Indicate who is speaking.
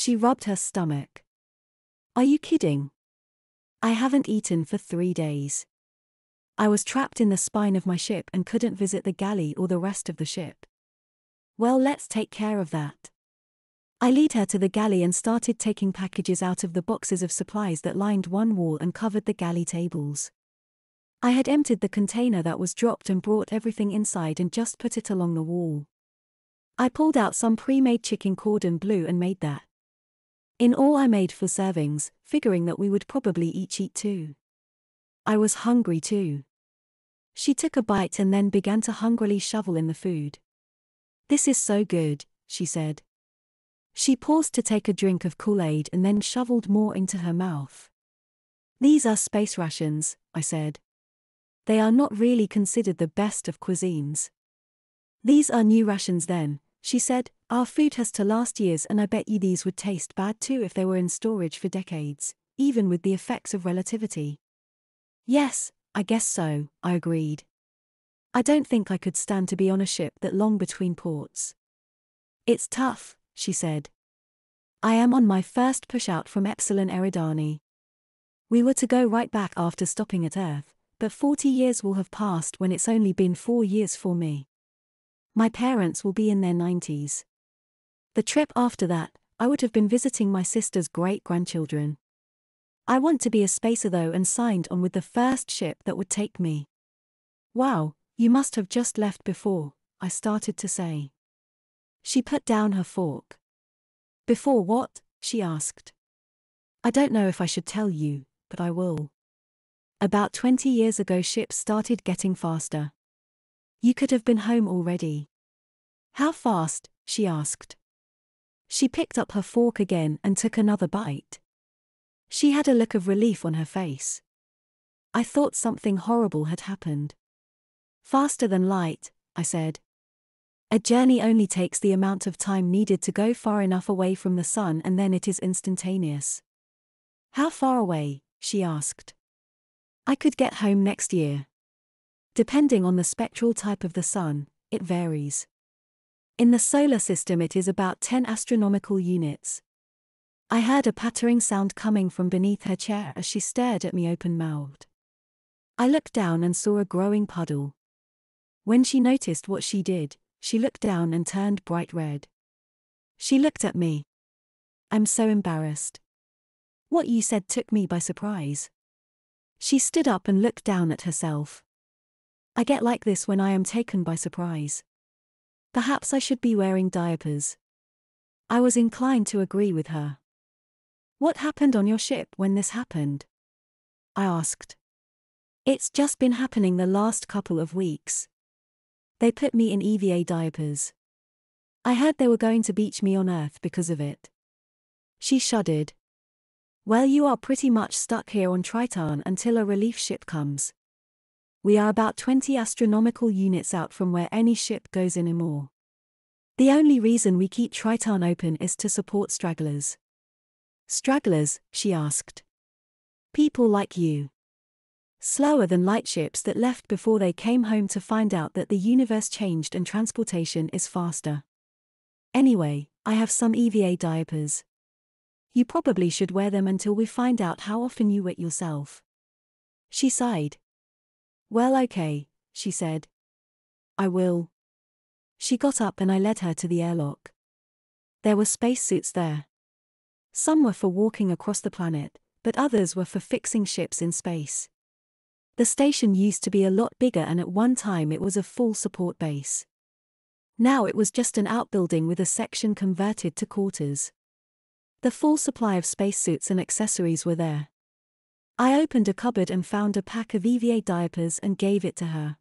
Speaker 1: She rubbed her stomach. Are you kidding? I haven't eaten for 3 days. I was trapped in the spine of my ship and couldn't visit the galley or the rest of the ship. Well, let's take care of that. I lead her to the galley and started taking packages out of the boxes of supplies that lined one wall and covered the galley tables. I had emptied the container that was dropped and brought everything inside and just put it along the wall. I pulled out some pre-made chicken cordon bleu and made that. In all, I made 4 servings, figuring that we would probably each eat 2. I was hungry too. She took a bite and then began to hungrily shovel in the food. This is so good, she said. She paused to take a drink of Kool-Aid and then shoveled more into her mouth. These are space rations, I said. They are not really considered the best of cuisines. These are new rations then, she said. Our food has to last years and I bet you these would taste bad too if they were in storage for decades, even with the effects of relativity. Yes, I guess so, I agreed. I don't think I could stand to be on a ship that long between ports. It's tough, she said. I am on my first push-out from Epsilon Eridani. We were to go right back after stopping at Earth, but 40 years will have passed when it's only been 4 years for me. My parents will be in their 90s. The trip after that, I would have been visiting my sister's great-grandchildren. I want to be a spacer though and signed on with the first ship that would take me. Wow, you must have just left before, I started to say. She put down her fork. Before what? She asked. I don't know if I should tell you, but I will. About 20 years ago ships started getting faster. You could have been home already. How fast? She asked. She picked up her fork again and took another bite. She had a look of relief on her face. I thought something horrible had happened. Faster than light, I said. A journey only takes the amount of time needed to go far enough away from the sun and then it is instantaneous. How far away? She asked. I could get home next year. Depending on the spectral type of the sun, it varies. In the solar system it is about 10 astronomical units. I heard a pattering sound coming from beneath her chair as she stared at me open-mouthed. I looked down and saw a growing puddle. When she noticed what she did, she looked down and turned bright red. She looked at me. I'm so embarrassed. What you said took me by surprise. She stood up and looked down at herself. I get like this when I am taken by surprise. Perhaps I should be wearing diapers. I was inclined to agree with her. What happened on your ship when this happened? I asked. It's just been happening the last couple of weeks. They put me in EVA diapers. I heard they were going to beach me on Earth because of it. She shuddered. Well, you are pretty much stuck here on Triton until a relief ship comes. We are about 20 astronomical units out from where any ship goes anymore. The only reason we keep Triton open is to support stragglers. Stragglers? She asked. People like you. Slower than light ships that left before they came home to find out that the universe changed and transportation is faster. Anyway, I have some EVA diapers. You probably should wear them until we find out how often you wet yourself. She sighed. Well, okay, she said. I will. She got up and I led her to the airlock. There were spacesuits there. Some were for walking across the planet, but others were for fixing ships in space. The station used to be a lot bigger and at one time it was a full support base. Now it was just an outbuilding with a section converted to quarters. The full supply of spacesuits and accessories were there. I opened a cupboard and found a pack of EVA diapers and gave it to her.